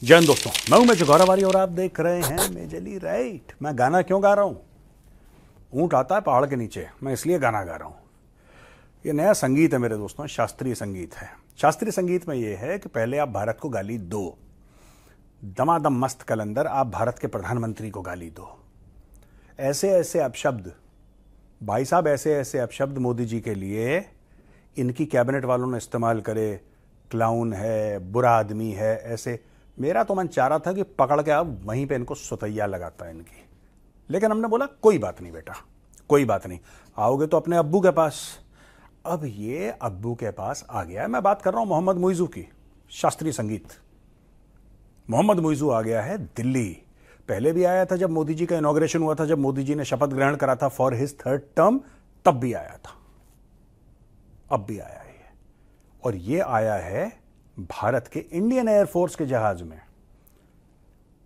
जय हिंद दोस्तों, मैं हूं मेजर गौरव और आप देख रहे हैं मेजली राइट। मैं गाना क्यों गा रहा हूं? ऊंट आता है पहाड़ के नीचे, मैं इसलिए गाना गा रहा हूं। ये नया संगीत है मेरे दोस्तों, शास्त्रीय संगीत है। शास्त्रीय संगीत में ये है कि पहले आप भारत को गाली दो, दमादम मस्त कलंदर आप भारत के प्रधानमंत्री को गाली दो। ऐसे ऐसे अपशब्द भाई साहब, ऐसे ऐसे अपशब्द मोदी जी के लिए इनकी कैबिनेट वालों ने इस्तेमाल करे। क्लाउन है, बुरा आदमी है, ऐसे। मेरा तो मन चाह रहा था कि पकड़ के अब वहीं पे इनको सुतैया लगाता है इनकी, लेकिन हमने बोला कोई बात नहीं बेटा, कोई बात नहीं, आओगे तो अपने अब्बू के पास। अब ये अब्बू के पास आ गया है। मैं बात कर रहा हूं मोहम्मद मुइज़ू की, शास्त्रीय संगीत। मोहम्मद मुइज़ू आ गया है दिल्ली। पहले भी आया था जब मोदी जी का इनॉग्रेशन हुआ था, जब मोदी जी ने शपथ ग्रहण करा था फॉर हिज थर्ड टर्म, तब भी आया था, अब भी आया है। और ये आया है भारत के इंडियन एयरफोर्स के जहाज में।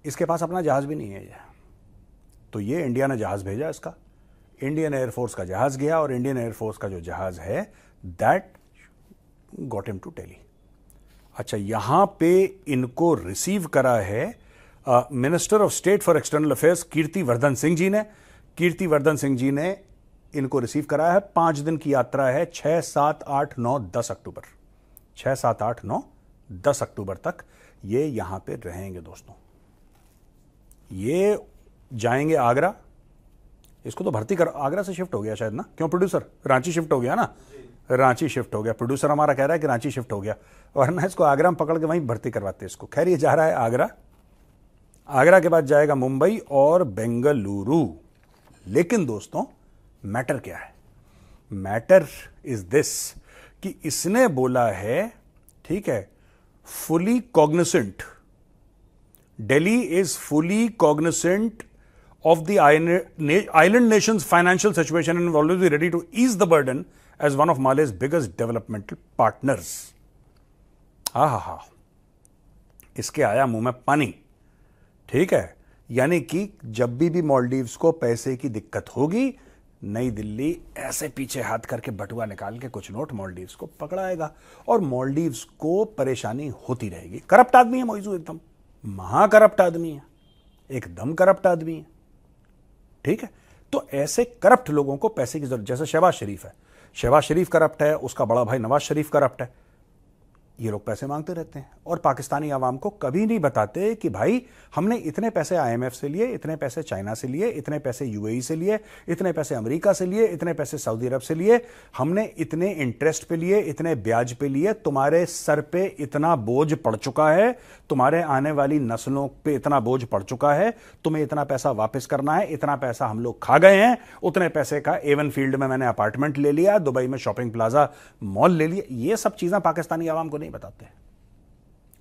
इसके पास अपना जहाज भी नहीं है ये, तो ये इंडिया ने जहाज भेजा इसका। इंडियन एयरफोर्स का जहाज गया और इंडियन एयरफोर्स का जो जहाज है that got him to Delhi. अच्छा, यहां पे इनको रिसीव करा है minister of state for external affairs Kirti Vardhan Singh ji ने। कीर्ति वर्धन सिंह जी ने इनको रिसीव कराया है। 5 दिन की यात्रा है, 6, 7, 8, 9, 10 अक्टूबर। 6, 7, 8, 9, 10 अक्टूबर तक ये यहां पे रहेंगे दोस्तों। ये जाएंगे आगरा। इसको तो भर्ती कर, आगरा से शिफ्ट हो गया शायद ना, क्यों प्रोड्यूसर? रांची शिफ्ट हो गया ना, रांची शिफ्ट हो गया। प्रोड्यूसर हमारा कह रहा है कि रांची शिफ्ट हो गया, वरना इसको आगरा में पकड़ के वहीं भर्ती करवाते इसको। खैर, ये जा रहा है आगरा। आगरा के बाद जाएगा मुंबई और बेंगलुरु। लेकिन दोस्तों, मैटर क्या है? मैटर इज दिस कि इसने बोला है, ठीक है, fully cognizant, Delhi is fully cognizant of the island nations financial situation and always be ready to ease the burden as one of Male's biggest developmental partners. हा, इसके आया मुंह में पानी, ठीक है। यानी कि जब भी मालदीव्स को पैसे की दिक्कत होगी, नई दिल्ली ऐसे पीछे हाथ करके बटुआ निकाल के कुछ नोट मालदीव्स को पकड़ाएगा और मालदीव्स को परेशानी होती रहेगी। करप्ट आदमी है मोइज़ू, एकदम महाकरप्ट आदमी है, एकदम करप्ट आदमी है, ठीक है। तो ऐसे करप्ट लोगों को पैसे की जरूरत, जैसे शहबाज शरीफ है। शहबाज शरीफ करप्ट है, उसका बड़ा भाई नवाज शरीफ करप्ट है। ये लोग पैसे मांगते रहते हैं और पाकिस्तानी आवाम को कभी नहीं बताते कि भाई हमने इतने पैसे आईएमएफ से लिए, इतने पैसे चाइना से लिए, इतने पैसे यूएई से लिए, इतने पैसे अमेरिका से लिए, इतने पैसे सऊदी अरब से लिए, हमने इतने इंटरेस्ट पे लिए, इतने ब्याज पे लिए। तुम्हारे सर पे इतना बोझ पड़ चुका है, तुम्हारे आने वाली नस्लों पे इतना बोझ पड़ चुका है, तुम्हें इतना पैसा वापस करना है, इतना पैसा हम लोग खा गए हैं। उतने पैसे का एवन फील्ड में मैंने अपार्टमेंट ले लिया, दुबई में शॉपिंग प्लाजा मॉल ले लिया। ये सब चीजें पाकिस्तानी आवाम को नहीं बताते।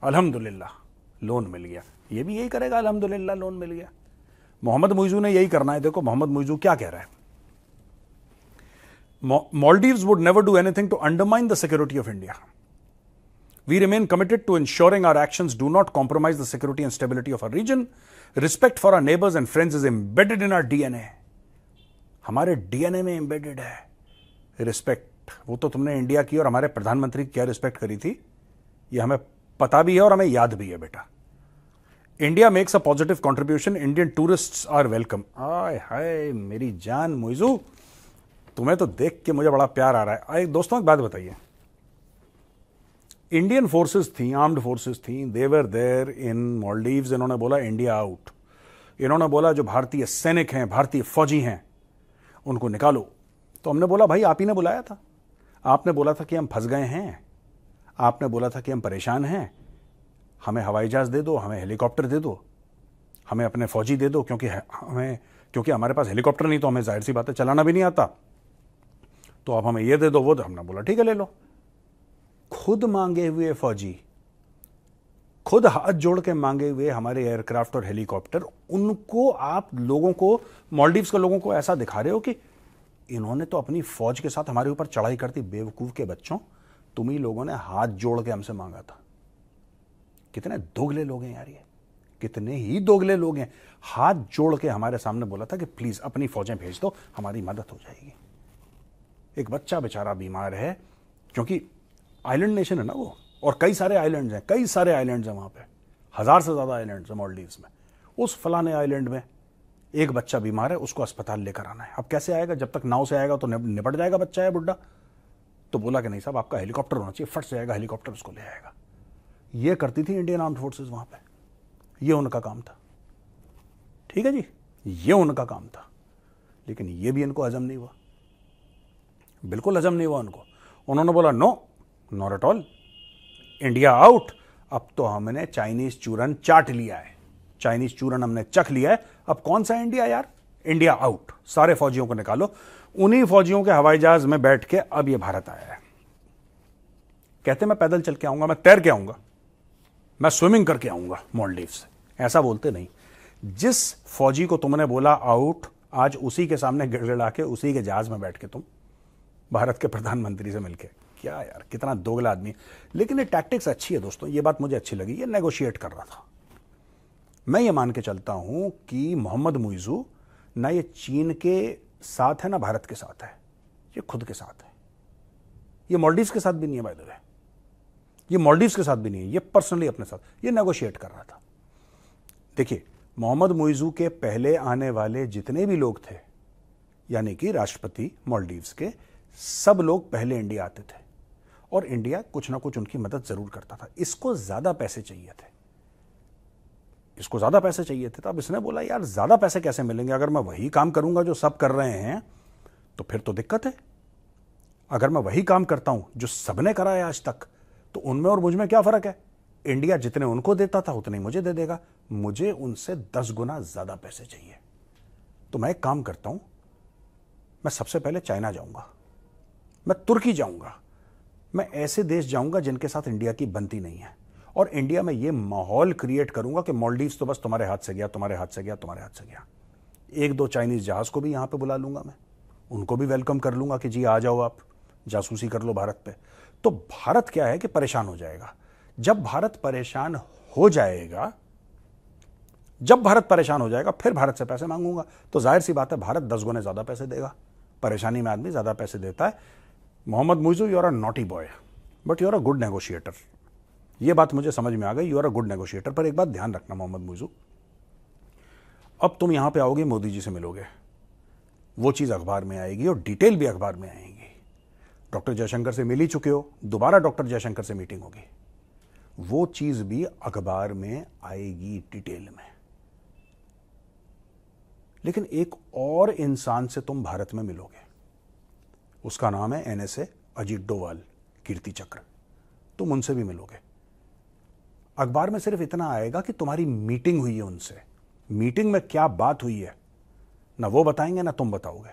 अल्हम्दुलिल्लाह लोन मिल गया, ये भी यही करेगा, अल्हम्दुलिल्लाह लोन मिल गया। मोहम्मद मुइज़ू ने यही करना है। देखो मोहम्मद मुइज़ू क्या कह रहा है। Maldives would never do anything to undermine the security of India. We remain committed to ensuring our actions do not compromise the security and stability of our region. Respect for our neighbors and friends is embedded in our DNA. हमारे DNA में embedded है respect. वो तो तुमने India की और हमारे प्रधानमंत्री की क्या रिस्पेक्ट करी थी, ये हमें पता भी है और हमें याद भी है बेटा। India makes a positive contribution, Indian tourists are welcome. आय हाय मेरी जान मुइज़ू, तुम्हें तो देख के मुझे बड़ा प्यार आ रहा है। दोस्तों एक बात बताइए, इंडियन फोर्सेस थी, आर्म्ड फोर्सेस थी, देवर देयर इन मालदीव्स। इन्होंने बोला इंडिया आउट। इन्होंने बोला जो भारतीय सैनिक हैं, भारतीय फौजी हैं, उनको निकालो। तो हमने बोला भाई आप ही ने बुलाया था, आपने बोला था कि हम फंस गए हैं, आपने बोला था कि हम परेशान हैं, हमें हवाई जहाज दे दो, हमें हेलीकॉप्टर दे दो, हमें अपने फौजी दे दो, क्योंकि हमारे पास हेलीकॉप्टर नहीं तो हमें जाहिर सी बात है चलाना भी नहीं आता, तो आप हमें ये दे दो वो दो। हमने बोला ठीक है ले लो। खुद मांगे हुए फौजी, खुद हाथ जोड़ के मांगे हुए हमारे एयरक्राफ्ट और हेलीकॉप्टर, उनको आप लोगों को, मालदीव्स के लोगों को ऐसा दिखा रहे हो कि इन्होंने तो अपनी फौज के साथ हमारे ऊपर चढ़ाई करती। बेवकूफ के बच्चों, तुम ही लोगों ने हाथ जोड़ के हमसे मांगा था। कितने दोगले लोग हैं यार ये, कितने ही दोगले लोग हैं। हाथ जोड़ के हमारे सामने बोला था कि प्लीज अपनी फौजें भेज दो, हमारी मदद हो जाएगी। एक बच्चा बेचारा बीमार है, क्योंकि आइलैंड नेशन है ना वो, और कई सारे आइलैंड्स हैं, कई सारे आइलैंड्स हैं वहां पे। 1000 से ज्यादा आइलैंड्स है मालदीव्स में। उस फलाने आइलैंड में एक बच्चा बीमार है, उसको अस्पताल लेकर आना है। अब कैसे आएगा? जब तक नाव से आएगा तो निपट जाएगा बच्चा है बुढ़ा। तो बोला कि नहीं साहब, आपका हेलीकॉप्टर होना चाहिए। फट से आएगा हेलीकॉप्टर, उसको ले आएगा। ये करती थी इंडियन आर्म्ड फोर्सेस वहां पे, ये उनका काम था। ठीक है जी, ये उनका काम था। लेकिन ये भी इनको हजम नहीं हुआ, बिल्कुल हजम नहीं हुआ उनको। उन्होंने बोला no, not at all, India out. अब तो हमने चाइनीज चूरन चाट लिया है, चाइनीज चूरन हमने चख लिया है। अब कौन सा इंडिया यार? India out. सारे फौजियों को निकालो। उन्हीं फौजियों के हवाई जहाज में बैठ के अब ये भारत आया है। कहते मैं पैदल चल के आऊंगा, मैं तैर के आऊंगा, मैं स्विमिंग करके आऊंगा मालदीव से। ऐसा बोलते नहीं। जिस फौजी को तुमने बोला आउट, आज उसी के सामने गिड़गिड़ा के उसी के जहाज में बैठ के तुम भारत के प्रधानमंत्री से मिलके, क्या यार, कितना दोगला आदमी। लेकिन ये टैक्टिक्स अच्छी है दोस्तों, ये बात मुझे अच्छी लगी। ये नेगोशिएट कर रहा था। मैं ये मान के चलता हूं कि मोहम्मद मुइजू ना ये चीन के साथ है ना भारत के साथ है, ये खुद के साथ है। ये मालदीव्स के साथ भी नहीं है बाय द वे, ये मालदीव्स के साथ भी नहीं है, ये पर्सनली अपने साथ ये नेगोशिएट कर रहा था। देखिए, मोहम्मद मुइजू के पहले आने वाले जितने भी लोग थे, यानी कि राष्ट्रपति मालदीव्स के, सब लोग पहले इंडिया आते थे और इंडिया कुछ ना कुछ उनकी मदद जरूर करता था। इसको ज्यादा पैसे चाहिए थे, इसको ज्यादा पैसे चाहिए थे। तो अब इसने बोला यार ज्यादा पैसे कैसे मिलेंगे? अगर मैं वही काम करूंगा जो सब कर रहे हैं तो फिर तो दिक्कत है। अगर मैं वही काम करता हूं जो सबने करा है आज तक, तो उनमें और मुझ में क्या फर्क है? इंडिया जितने उनको देता था उतने मुझे दे देगा। मुझे उनसे 10 गुना ज्यादा पैसे चाहिए। तो मैं एक काम करता हूं, मैं सबसे पहले चाइना जाऊंगा, मैं तुर्की जाऊंगा, मैं ऐसे देश जाऊंगा जिनके साथ इंडिया की बनती नहीं है। और इंडिया में ये माहौल क्रिएट करूंगा कि मालदीव्स तो बस तुम्हारे हाथ से गया, तुम्हारे हाथ से गया, तुम्हारे हाथ से गया। 1-2 चाइनीज जहाज को भी यहां पे बुला लूंगा मैं, उनको भी वेलकम कर लूंगा कि जी आ जाओ, आप जासूसी कर लो भारत पे। तो भारत क्या है कि परेशान हो जाएगा। जब भारत परेशान हो जाएगा, जब भारत परेशान हो जाएगा फिर भारत से पैसे मांगूंगा। तो जाहिर सी बात है भारत 10 गुने ज्यादा पैसे देगा। परेशानी में आदमी ज्यादा पैसे देता है। Mohamed Muizzu, you are a naughty boy but you are a good negotiator. ये बात मुझे समझ में आ गई, you are a good negotiator. पर एक बात ध्यान रखना मोहम्मद मुइजू, अब तुम यहां पे आओगे, मोदी जी से मिलोगे, वो चीज अखबार में आएगी और डिटेल भी अखबार में आएगी। डॉक्टर जयशंकर से मिल ही चुके हो, दोबारा डॉक्टर जयशंकर से मीटिंग होगी, वो चीज भी अखबार में आएगी डिटेल में। लेकिन एक और इंसान से तुम भारत में मिलोगे, उसका नाम है NSA अजीत डोवाल, कीर्ति चक्र। तुम उनसे भी मिलोगे। अखबार में सिर्फ इतना आएगा कि तुम्हारी मीटिंग हुई है उनसे। मीटिंग में क्या बात हुई है ना वो बताएंगे ना तुम बताओगे।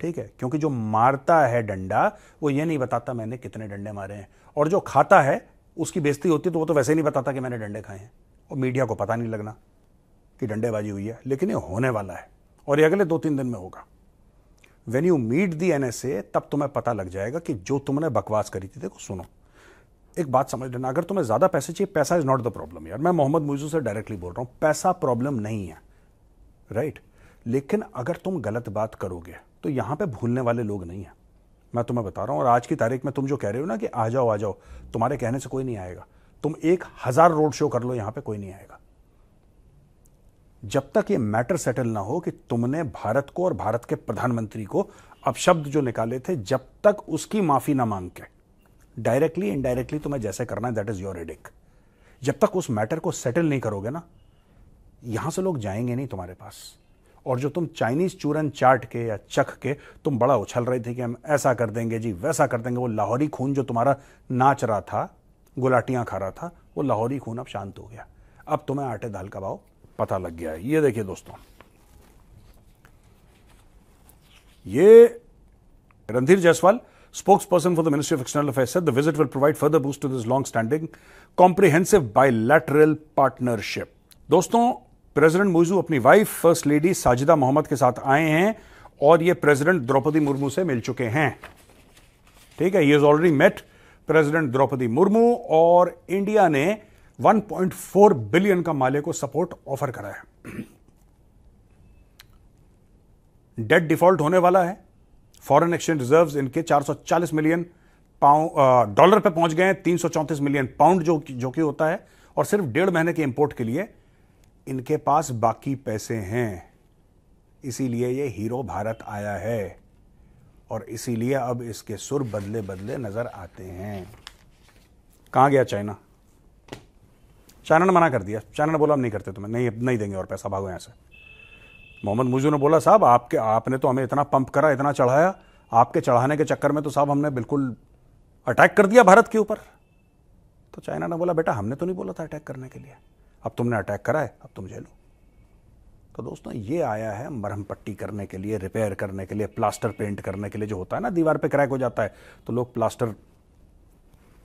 ठीक है, क्योंकि जो मारता है डंडा वो ये नहीं बताता मैंने कितने डंडे मारे हैं, और जो खाता है उसकी बेइज्जती होती तो वो तो वैसे ही नहीं बताता कि मैंने डंडे खाए हैं, और मीडिया को पता नहीं लगना कि डंडेबाजी हुई है। लेकिन ये होने वाला है और ये अगले 2-3 दिन में होगा। When you meet the NSA तब तुम्हें पता लग जाएगा कि जो तुमने बकवास करी थी। देखो सुनो, एक बात समझ लेना, अगर तुम्हें ज्यादा पैसे चाहिए, पैसा इज नॉट द प्रॉब्लम यार। मैं मोहम्मद मुइजू से डायरेक्टली बोल रहा हूं, पैसा प्रॉब्लम नहीं है, राइट। लेकिन अगर तुम गलत बात करोगे तो यहां पे भूलने वाले लोग नहीं है, मैं तुम्हें बता रहा हूं। और आज की तारीख में तुम जो कह रहे हो ना कि आ जाओ आ जाओ, तुम्हारे कहने से कोई नहीं आएगा। तुम 1000 रोड शो कर लो, यहां पे कोई नहीं आएगा जब तक ये मैटर सेटल ना हो कि तुमने भारत को और भारत के प्रधानमंत्री को अपशब्द जो निकाले थे, जब तक उसकी माफी ना मांग के, डायरेक्टली इनडायरेक्टली तुम्हें जैसे करना है, दैट इज योर हेडेक। जब तक उस मैटर को सेटल नहीं करोगे ना, यहां से लोग जाएंगे नहीं तुम्हारे पास। और जो तुम चाइनीज चूरन चाट के या चख के तुम बड़ा उछल रहे थे कि हम ऐसा कर देंगे जी, वैसा कर देंगे, वो लाहौरी खून जो तुम्हारा नाच रहा था, गुलाटियां खा रहा था, वो लाहौरी खून अब शांत हो गया। अब तुम्हें आटे दाल का भाव पता लग गया है। ये देखिए दोस्तों, ये Randhir Jaiswal, spokesperson for the Ministry of External Affairs, said the visit will provide further boost to this long-standing, comprehensive bilateral partnership. दोस्तों, प्रेसिडेंट मुइजू अपनी wife first lady Sajidha Mohamed के साथ आए हैं और ये प्रेसिडेंट द्रौपदी मुर्मू से मिल चुके हैं। ठीक है, he has already met president Droupadi Murmu और इंडिया ने 1.4 बिलियन का माले को सपोर्ट ऑफर करा है। डेट डिफॉल्ट होने वाला है। फॉरेन एक्सचेंज रिजर्व्स इनके 440 मिलियन डॉलर पे पहुंच गए हैं, 334 मिलियन पाउंड जो कि होता है, और सिर्फ 1.5 महीने के इंपोर्ट के लिए इनके पास बाकी पैसे हैं। इसीलिए ये हीरो भारत आया है और इसीलिए अब इसके सुर बदले बदले नजर आते हैं। कहां गया चाइना? चाइना ने मना कर दिया। चाइना ने बोला हम नहीं करते, तुम्हें नहीं देंगे और पैसा, भागो यहां से। मोहम्मद मुइज़ ने बोला साहब आपने तो हमें इतना पंप करा, इतना चढ़ाया, आपके चढ़ाने के चक्कर में तो साहब हमने बिल्कुल अटैक कर दिया भारत के ऊपर। तो चाइना ने बोला बेटा हमने तो नहीं बोला था अटैक करने के लिए, अब तुमने अटैक करा है, अब तुम झेलो। तो दोस्तों ये आया है मरहम पट्टी करने के लिए, रिपेयर करने के लिए, प्लास्टर पेंट करने के लिए। जो होता है ना दीवार पे क्रैक हो जाता है तो लोग प्लास्टर,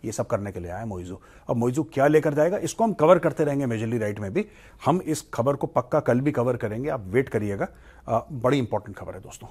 ये सब करने के लिए आया मोइज़ू। अब मोइज़ू क्या लेकर जाएगा इसको हम कवर करते रहेंगे मेजरली राइट में भी। हम इस खबर को पक्का कल भी कवर करेंगे, आप वेट करिएगा। बड़ी इंपॉर्टेंट खबर है दोस्तों।